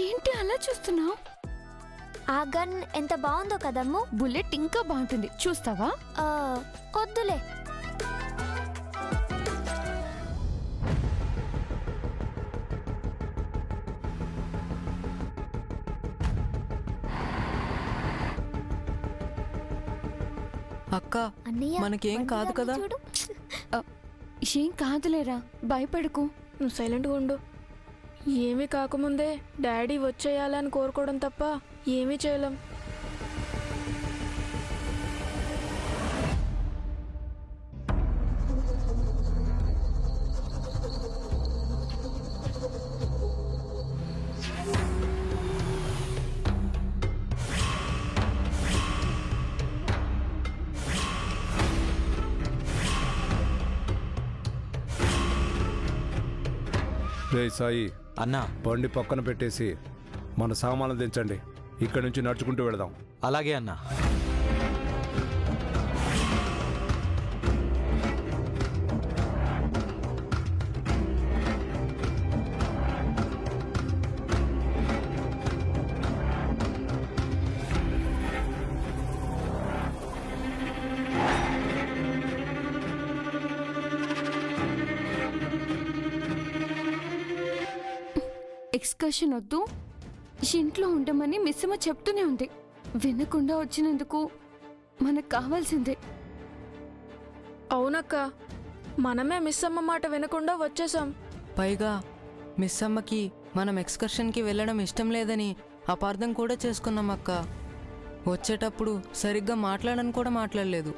ఏంటి అలా చూస్తున్నావు? ఆ గన్ ఎంత బాగుందో కదమ్ము. బుల్లెట్ ఇంకా బాగుంటుంది, చూస్తావా? వద్దులే. అక్క అన్నయ్య మనకేం కాదు కదా? చూడు. ఏం కాదులేరా, భయపడకు. నువ్వు సైలెంట్గా ఉండు. ఏమీ కాకముందే డాడీ వచ్చేయాలని కోరుకోవడం తప్ప ఏమీ చేయలేం. రే సాయి అన్నా, బండి పక్కన పెట్టేసి మన సామాన్లు దించండి. ఇక్కడి నుంచి నడుచుకుంటూ వెళదాం. అలాగే అన్నా. ఎక్స్కర్షన్ వద్దు, ఇంట్లో ఉండమని మిస్సమ్మ చెప్తూనే ఉంది. వినకుండా వచ్చినందుకు మనకు కావాల్సిందే. అవునక్క, మనమే మిస్ అమ్మ మాట వినకుండా వచ్చేసాం. పైగా మిస్ అమ్మకి మనం ఎక్స్కర్షన్కి వెళ్ళడం ఇష్టం లేదని అపార్థం కూడా చేసుకున్నాం అక్క. వచ్చేటప్పుడు సరిగ్గా మాట్లాడని కూడా మాట్లాడలేదు.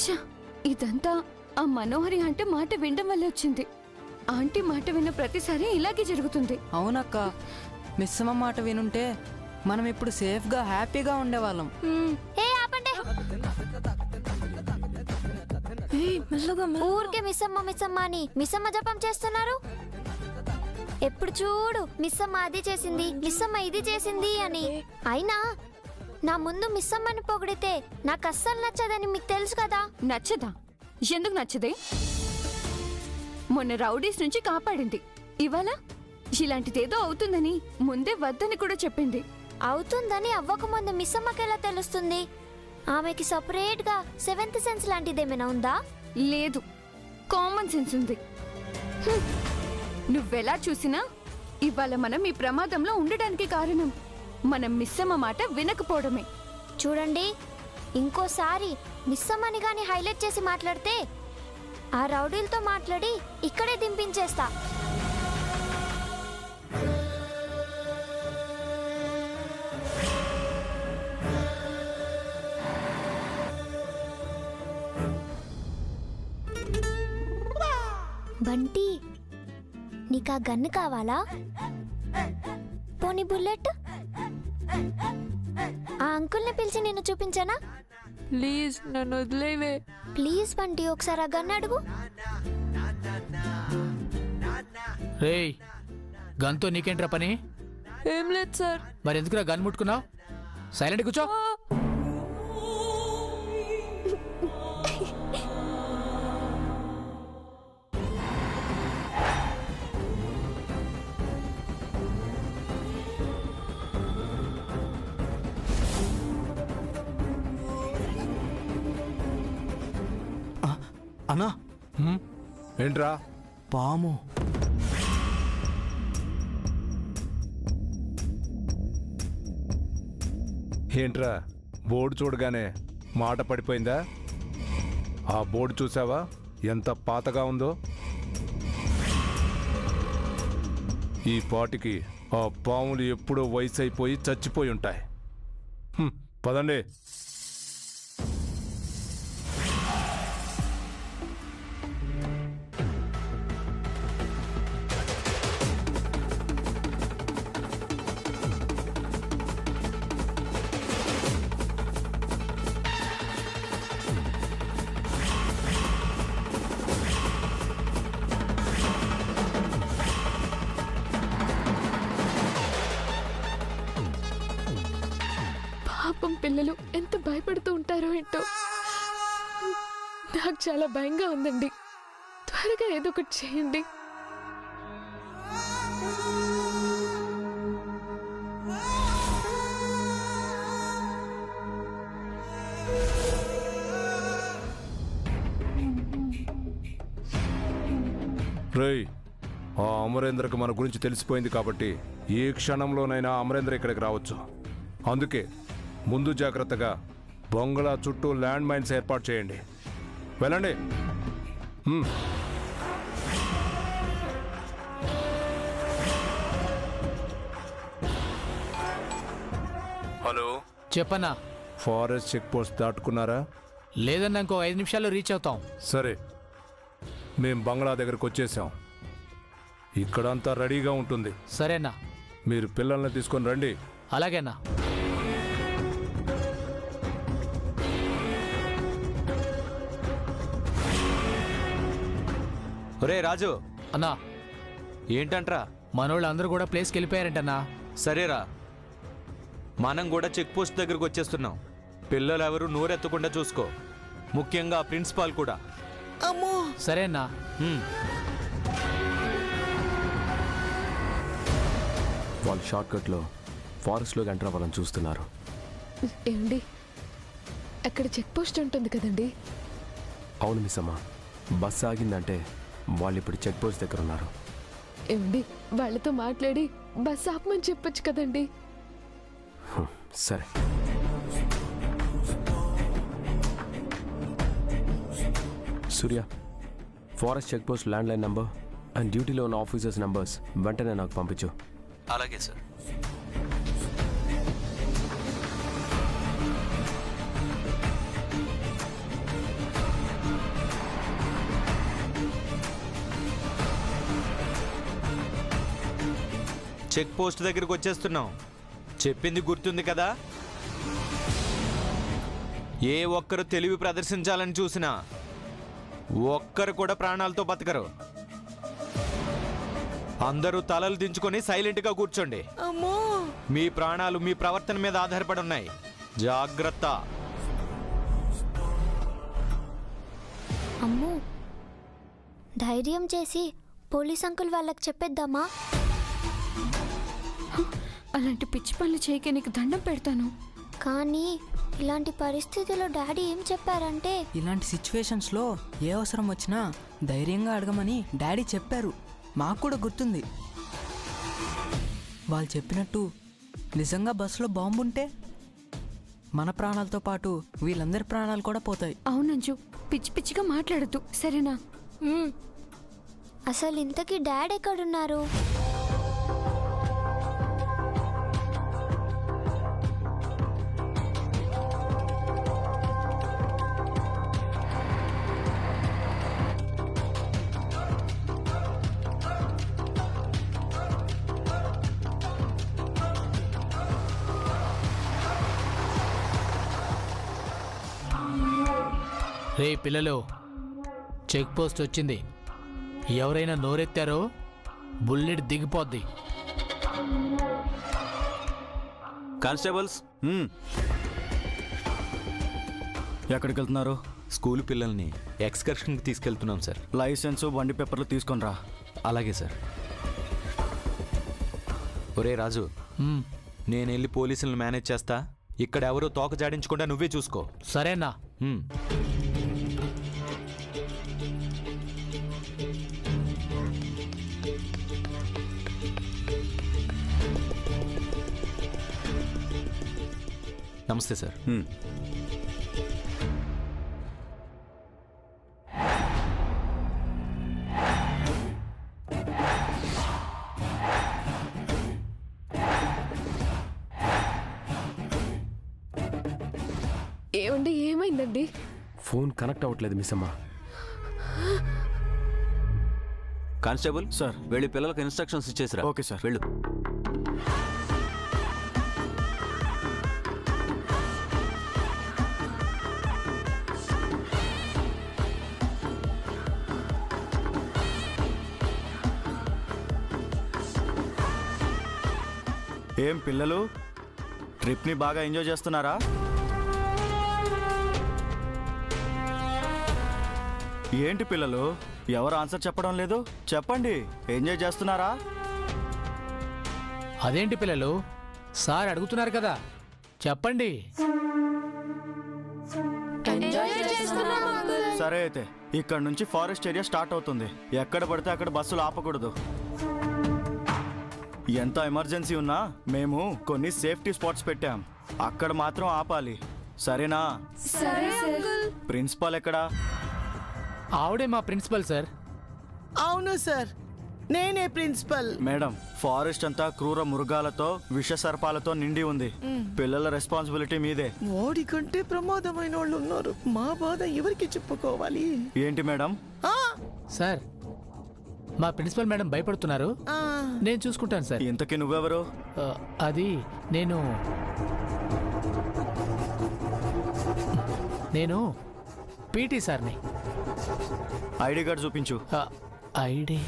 ఛ, ఇదంతా ఆ మనోహరి అంటే మాట వినడం వల్ల వచ్చింది. ఆంటీ మాట విన్న ప్రతిసారి ఇలాగే జరుగుతుంది. అవునక్క, మిస్ అమ్మ మాట వినుంటే మనం ఇప్పుడు సేఫ్గా హ్యాపీగా ఉండేవాళ్ళం. ఊరికే మిస్సమ్మ అని మిస్సమ్మ జపం చేస్తున్నారు. ఎప్పుడు చూడు మిస్సమ్మ అది చేసింది, మిస్సమ్మ ఇది చేసింది అని. అయినా నా ముందు మిస్సమ్మని పొగిడితే నాకు అస్సలు నచ్చదని మీకు తెలుసు కదా. నచ్చదా? ఎందుకు నచ్చదే? మొన్న రౌడీస్ నుంచి కాపాడింది, ఇవాళ ఇలాంటిదేదో అవుతుందని ముందే వద్దని కూడా చెప్పింది. అవుతుందని అవ్వకముందు మిస్సమ్మకి ఎలా తెలుస్తుంది? ఆమెకి సపరేట్ గా సెవెంత్ సెన్స్ లాంటిదేమైనా ఉందా? లేదు, కామన్ సెన్స్ ఉంది. నువ్వెలా చూసినా ఇవాళ మనం ఈ ప్రమాదంలో ఉండడానికి కారణం మనం మిస్సమ్మ మాట వినకపోవడమే. చూడండి, ఇంకోసారి మిస్సమ్మని గాని హైలైట్ చేసి మాట్లాడితే ఆ రౌడీలతో మాట్లాడి ఇక్కడే దింపించేస్తా. బంటి, నీకా గన్ను కావాలా? పోనీ బుల్లెట్? ఆ అంకుల్ని పిలిచి నిన్ను చూపించానా? ప్లీజ్ నన్ను వదిలేవే. ప్లీజ్ బంటి, ఒకసారి ఆ గన్ను అడుగు. రేయ్, గన్తో నీకేంట్రా పని? ఏం లేదు సార్. మరి ఎందుకురా గన్ ముట్టుకున్నావు? సైలెంట్ కూర్చో. అన్నా, ఏంట్రా? పాము. ఏంట్రా, బోర్డు చూడగానే మాట పడిపోయిందా? ఆ బోర్డు చూసావా ఎంత పాతగా ఉందో? ఈ పాటికి ఆ పాములు ఎప్పుడో వయసు అయిపోయి చచ్చిపోయి ఉంటాయి. పదండి. పాపం పిల్లలు ఎంత భయపడుతూ ఉంటారో ఏంటో. నాకు చాలా భయంగా ఉందండి. త్వరగా ఏదో ఒకటి చేయండి. రేయ్, ఆ అమరేంద్రకి మన గురించి తెలిసిపోయింది కాబట్టి ఏ క్షణంలోనైనా అమరేంద్ర ఇక్కడికి రావచ్చు. అందుకే ముందు జాగ్రత్తగా బొంగళా చుట్టూ ల్యాండ్ మైన్స్ ఏర్పాటు చేయండి. వెళ్ళండి. హలో, చెప్పన్నా. ఫారెస్ట్ చెక్ పోస్ట్ దాటుకున్నారా? లేదన్నా, ఇంకో 5 నిమిషాల్లో రీచ్ అవుతాం. సరే, మేం బంగ్లా దగ్గరకు వచ్చేసాం. ఇక్కడంతా రెడీగా ఉంటుంది. సరేనా? మీరు పిల్లల్ని తీసుకొని రండి. అలాగేనా? ఒరే రాజు, అన్నా, ఏంటంట్రా? మనోళ్ళు అందరూ కూడా ప్లేస్కి వెళ్ళిపోయారంటన్నా. సరేరా, మనం కూడా చెక్ పోస్ట్ దగ్గరకు వచ్చేస్తున్నాం. పిల్లలు ఎవరు నోరెత్తకుండా చూసుకో, ముఖ్యంగా ప్రిన్సిపాల్ కూడా. సరేనా? వాళ్ళు షార్ట్కట్లో ఫారెస్ట్లోకి ఎంటర్ అవ్వాలని చూస్తున్నారు. ఏమండి, అక్కడ చెక్ పోస్ట్ ఉంటుంది కదండి. అవును మిస్ అమ్మ, బస్సు ఆగిందంటే వాళ్ళు ఇప్పుడు చెక్ పోస్ట్ దగ్గర ఉన్నారు. ఏమండి, వాళ్ళతో మాట్లాడి బస్ ఆపమని చెప్పొచ్చు కదండి. సరే. Surya, forest check post land line number and డ్యూటీలో ఉన్న ఆఫీసర్స్ నంబర్స్ వెంటనే నాకు పంపించు. అలాగే సార్. చెక్ పోస్ట్ దగ్గరకు వచ్చేస్తున్నాం. చెప్పింది గుర్తుంది కదా? ఏ ఒక్కరు తెలివి ప్రదర్శించాలని చూసినా ఒక్కరు కూడా ప్రాణాలతో బతకరు. అందరూ తలలు దించుకొని సైలెంట్గా కూర్చోండి. మీ ప్రాణాలు మీ ప్రవర్తన మీద ఆధారపడి ఉన్నాయి. జాగ్రత్త. అమ్మో, ధైర్యం చేసి పోలీస్ అంకుల్ వాళ్ళకి చెప్పేద్దామా? అలాంటి పిచ్చి పనులు చేయకే నీకు దండం పెడతాను. కానీ ఇలాంటి పరిస్థితిలో డాడీ ఏం చెప్పారంటే, ఇలాంటి సిచ్యువేషన్స్లో ఏ అవసరం వచ్చినా ధైర్యంగా అడగమని డాడీ చెప్పారు. మాకు కూడా గుర్తుంది. వాళ్ళు చెప్పినట్టు నిజంగా బస్సులో బాంబు ఉంటే మన ప్రాణాలతో పాటు వీళ్ళందరి ప్రాణాలు కూడా పోతాయి. అవునంజు, పిచ్చి పిచ్చిగా మాట్లాడద్దు, సరేనా? అసలు ఇంతకీ డాడ్ ఎక్కడున్నారు? రే పిల్లలు, చెక్ పోస్ట్ వచ్చింది. ఎవరైనా నోరెత్తారో బుల్లెట్ దిగిపోద్ది. కానిస్టేబుల్స్, ఎక్కడికి వెళ్తున్నారు? స్కూల్ పిల్లల్ని ఎక్స్కర్షన్కి తీసుకెళ్తున్నాం సార్. లైసెన్సు బండి పేపర్లు తీసుకొని రా. అలాగే సార్. ఒరే రాజు, నేను వెళ్ళి పోలీసులను మేనేజ్ చేస్తా. ఇక్కడ ఎవరో తోక జాడించకుండా నువ్వే చూసుకో. సరేనా? నమస్తే సార్. ఏమండి, ఏమైందండి? ఫోన్ కనెక్ట్ అవ్వట్లేదు మిస్ అమ్మ. కానిస్టేబుల్ సార్, వెళ్ళి పిల్లలకు ఇన్స్ట్రక్షన్స్ ఇచ్చేసిరా. Okay sir. వెళ్ళు. ఏం పిల్లలు, ట్రిప్ని బాగా ఎంజాయ్ చేస్తున్నారా? ఏంటి పిల్లలు, ఎవరు ఆన్సర్ చెప్పడం లేదు? చెప్పండి, ఎంజాయ్ చేస్తున్నారా? అదేంటి పిల్లలు, సార్ అడుగుతున్నారు కదా, చెప్పండి. సరే అయితే ఇక్కడ నుంచి ఫారెస్ట్ ఏరియా స్టార్ట్ అవుతుంది. ఎక్కడ పడితే అక్కడ బస్సులు ఆపకూడదు. ఎంత ఎమర్జెన్సీ ఉన్నా మేము కొన్ని సేఫ్టీ స్పాట్స్ పెట్టాం, అక్కడ మాత్రం ఆపాలి. సరేనా? ప్రిన్సిపాల్ ఎక్కడా? ఆవిడే మా ప్రిన్సిపల్ సార్. అవును సార్, నేనే ప్రిన్సిపల్. మేడం, ఫారెస్ట్ అంతా క్రూర మృగాలతో విష సర్పాలతో నిండి ఉంది. పిల్లల రెస్పాన్సిబిలిటీ మీదే. వాడి కంటే ప్రమాదమైన వాళ్ళు ఉన్నారు. మా బాధ ఎవరికి చెప్పుకోవాలి? ఏంటి మేడం? సార్, మా ప్రిన్సిపల్ మేడం భయపడుతున్నారు, నేను చూసుకుంటాను సార్. ఇంతకీ నువ్వెవరు? అది నేను పీటీ సార్ని. ఐడి కార్డ్ చూపించు. ఐడి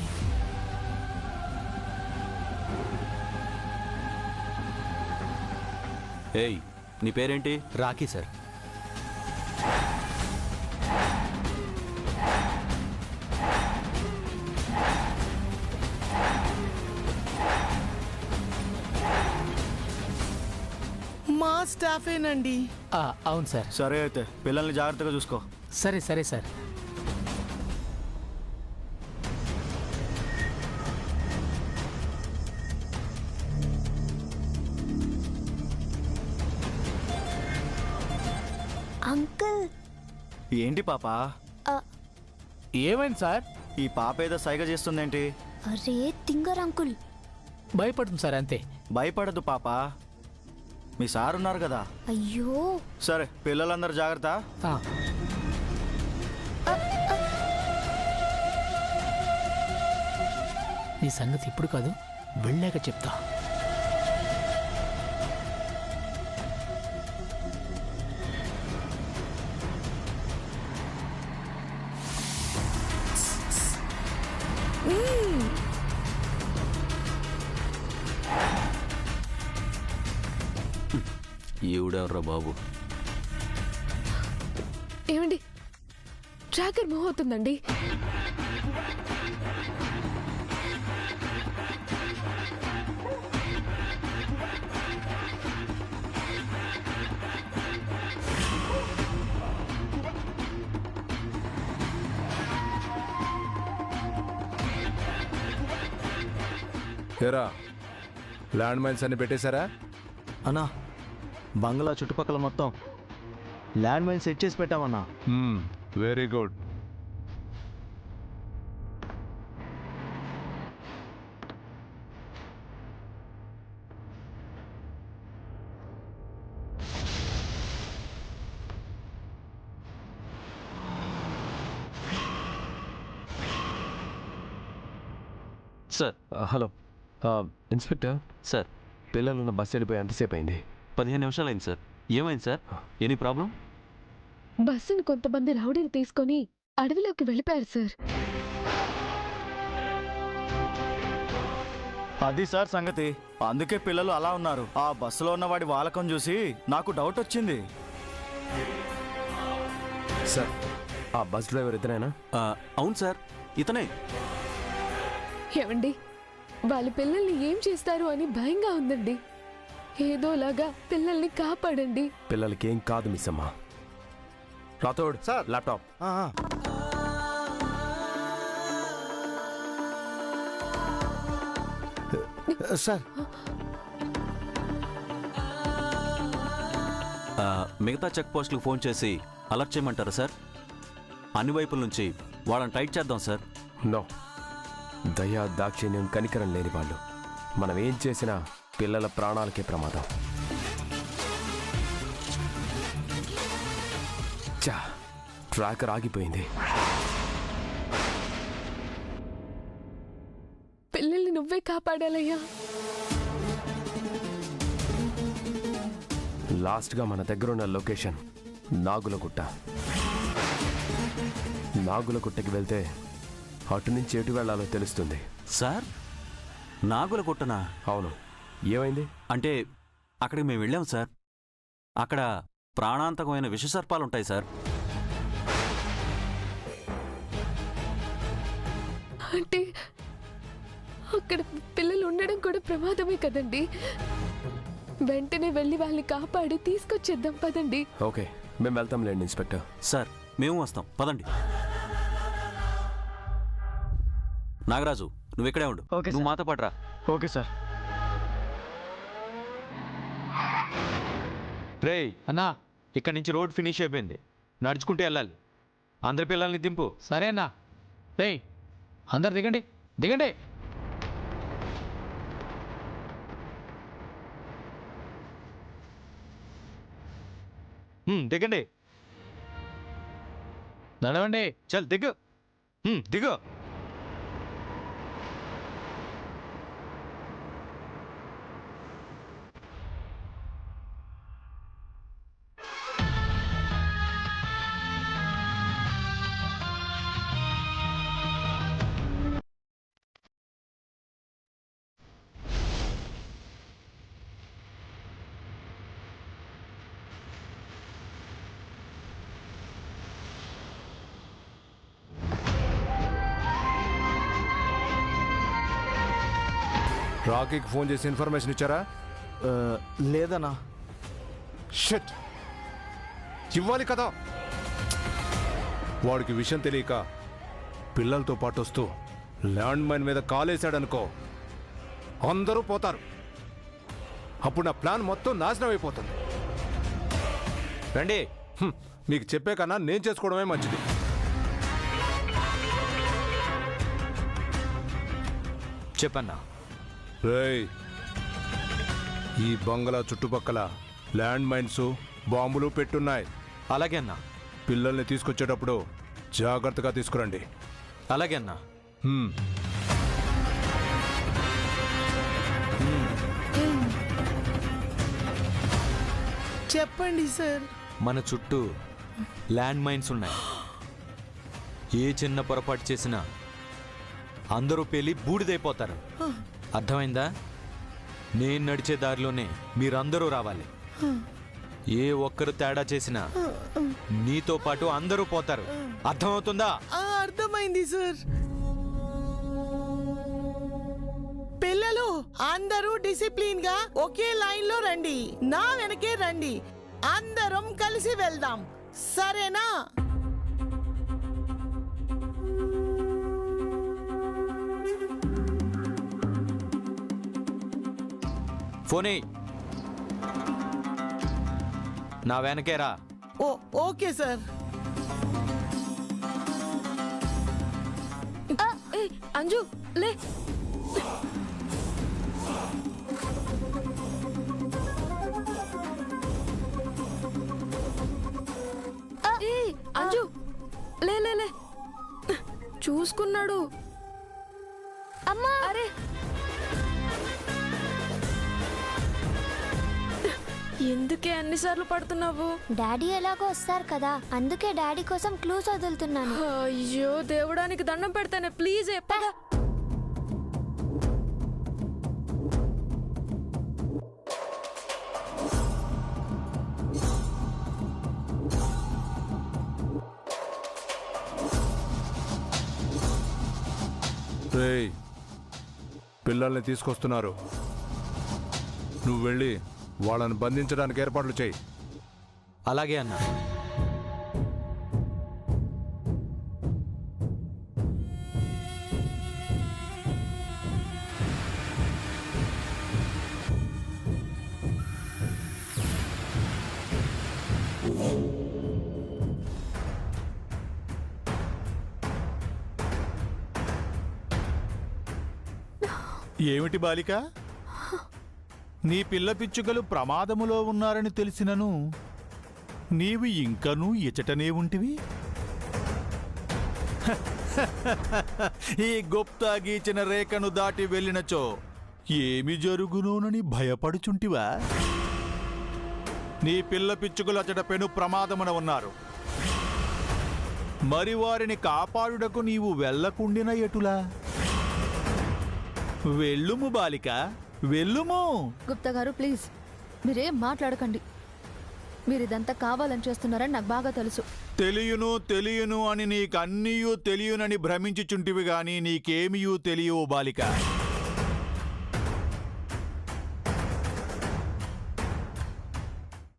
ఏయ్, నీ పేరేంటి? Rocky sir. మా స్టాఫేనండి. అవును సార్. సరే అయితే పిల్లల్ని జాగ్రత్తగా చూసుకో. సరే సరే సార్. అంకుల్. ఏంటి పాపా? ఏమైంది సార్? ఈ పాప ఏదో సైగ చేస్తుందేంటి? అరే తింగర్ అంకుల్. భయపడుతుంది సార్, అంతే. భయపడదు పాపా, మీ సార్ ఉన్నారు కదా. అయ్యో. సరే పిల్లలందరూ జాగ్రత్త. నీ సంగతి ఇప్పుడు కాదు, వెళ్ళాక చెప్తా. ఈవిడెవర్రా బాబు? ఏమండి, ట్రాకర్ మూవ్ అవుతుందండి. ఏరా, ల్యాండ్ మైన్స్ అన్ని పెట్టేశారా? అన్నా, బంగ్లా చుట్టుపక్కల మొత్తం ల్యాండ్ మైన్ సెట్ చేసి పెట్టామన్నా. Very good. Sir. Hello inspector sir, పిల్లలున్న బస్సు వెళ్ళిపోయి ఎంతసేపు అయింది? 15 నిమిషాలు అయింది సార్. ఏమైంది సార్? Any problem? బస్సును కొంతమంది రౌడీలు తీసుకొని అడవిలోకి వెళ్ళిపోయారు సార్. అది సార్ సంగతి. అందుకే పిల్లలు అలా ఉన్నారు. ఆ బస్సులో ఉన్న వాడి వాలకం చూసి నాకు డౌట్ వచ్చింది. సార్, ఆ బస్ డ్రైవర్ ఇతనేనా? అవును సార్, ఇతనే. ఏమండి, వాళ్ళ పిల్లల్ని ఏం చేస్తారు అని భయంగా ఉందండి. ఏదోలాగా పిల్లల్ని కాపాడండి. పిల్లలకి ఏం కాదు మిస్ అమ్మా. Rathod sir, laptop. సార్, మిగతా చెక్ పోస్టులకు ఫోన్ చేసి అలర్ట్ చేయమంటారా సార్? అన్ని వైపుల నుంచి వాళ్ళని టైట్ చేద్దాం సార్. నో, దయా దాక్షిణ్యం కనికరం లేని వాళ్ళు. మనం ఏం చేసినా పిల్లల ప్రాణాలకే ప్రమాదం. చా, ట్రాకర్ ఆగిపోయింది. పిల్లల్ని నువ్వే కాపాడాలయ్యా. లాస్ట్గా మన దగ్గరున్న లొకేషన్ నాగులగుట్ట. నాగులగుట్టకి వెళ్తే అటు నుంచి ఎటు వెళ్లాలో తెలుస్తుంది. సార్, నాగులగుట్టనా? అవును, ఏమైంది? అంటే అక్కడికి మేము వెళ్ళాం సార్. అక్కడ ప్రాణాంతకమైన విషసర్పాలుంటాయి సార్. అంటే అక్కడ పిల్లలు ఉండడం కూడా ప్రమాదమే కదండి. వెంటనే వెళ్ళి వాళ్ళని కాపాడి తీసుకొచ్చేద్దాం పదండి. ఓకే, మేము వెళ్తాంలేండి ఇన్స్పెక్టర్. సార్ మేము వస్తాం, పదండి. నాగరాజు, నువ్వు ఇక్కడే ఉండు. ఓకే నువ్వు మాతో పాటు రా. Okay sir. రేయ్ అన్నా ఇక్కడ నుంచి రోడ్ ఫినిష్ అయిపోయింది, నడుచుకుంటూ వెళ్ళాలి. అందరి పిల్లల్ని దింపు. సరే అన్నా. రేయ్ అందరు దిగండి, దిగండి. దిగండి. నడవండి. చల్ దిగు. దిగు. రాకీకి ఫోన్ చేసి ఇన్ఫర్మేషన్ ఇచ్చారా? లేదన్నా. షట్, ఇవ్వాలి కదా. వాడికి విషయం తెలియక పిల్లలతో పాటు వస్తూ ల్యాండ్ మైన్ మీద కాలేశాడనుకో, అందరూ పోతారు. అప్పుడు నా ప్లాన్ మొత్తం నాశనం అయిపోతుంది. రండి. మీకు చెప్పే కన్నా నేను చేసుకోవడమే మంచిది. చెప్పన్నా. రేయ్, ఈ బంగ్లా చుట్టుపక్కల ల్యాండ్ మైన్స్, బాంబులు పెట్టున్నాయి. అలాగే అన్నా. పిల్లల్ని తీసుకొచ్చేటప్పుడు జాగ్రత్తగా తీసుకురండి. అలాగే అన్నా. చెప్పండి సార్. మన చుట్టూ ల్యాండ్ మైన్స్ ఉన్నాయి. ఏ చిన్న పొరపాటు చేసినా అందరూ పేలి బూడిదైపోతారు. అర్థమైందా? నేను నడిచే దారిలోనే మీరందరూ రావాలి. ఏ ఒక్కరు తేడా చేసినా నీతో పాటు అందరూ పోతారు. అర్థమవుతుందా? అర్థమైంది సార్. పిల్లలు అందరూ డిసిప్లిన్ గా ఒకే లైన్ లో రండి. నా వెనకే రండి. అందరం కలిసి వెళ్దాం, సరేనా? ఫోనే నా వెనకేరా. Okay sir. అంజు లే. అంజు లే లే లే. చూసుకున్నాడు. అమ్మా, అరే ఎందుకే అన్నిసార్లు పడుతున్నావు? డాడీ ఎలాగో వస్తారు కదా, అందుకే డాడీ కోసం క్లూస్ వదులుతున్నాను. అయ్యో దేవుడానికి దండం పెడతానే, ప్లీజ్ పద. రేయ్, పిల్లల్ని తీసుకొస్తున్నారు. నువ్వు వెళ్ళి వాళ్ళని బంధించడానికి ఏర్పాట్లు చేయి. అలాగే అన్నా. ఏమిటి బాలిక, నీ పిల్ల పిచ్చుకలు ప్రమాదములో ఉన్నారని తెలిసినను నీవు ఇంకనూ ఇచటనే ఉంటివి? ఈ గుప్తా గీచిన రేఖను దాటి వెళ్ళినచో ఏమి జరుగునోనని భయపడుచుంటివా? నీ పిల్ల పిచ్చుకలు అచట పెను ప్రమాదమున ఉన్నారు. మరి వారిని కాపాడుటకు నీవు వెళ్ళకుండిన ఎటులా? వెళ్ళుము బాలిక, వెళ్ళుము. గుప్తా గారు ప్లీజ్ మీరేం మాట్లాడకండి. మీరు ఇదంతా కావాలని చేస్తున్నారని నాకు బాగా తెలుసు. తెలియను తెలియను అని నీకన్నీయూ తెలియనని భ్రమించుచుంటివి గాని నీకేమియూ తెలియవు బాలిక.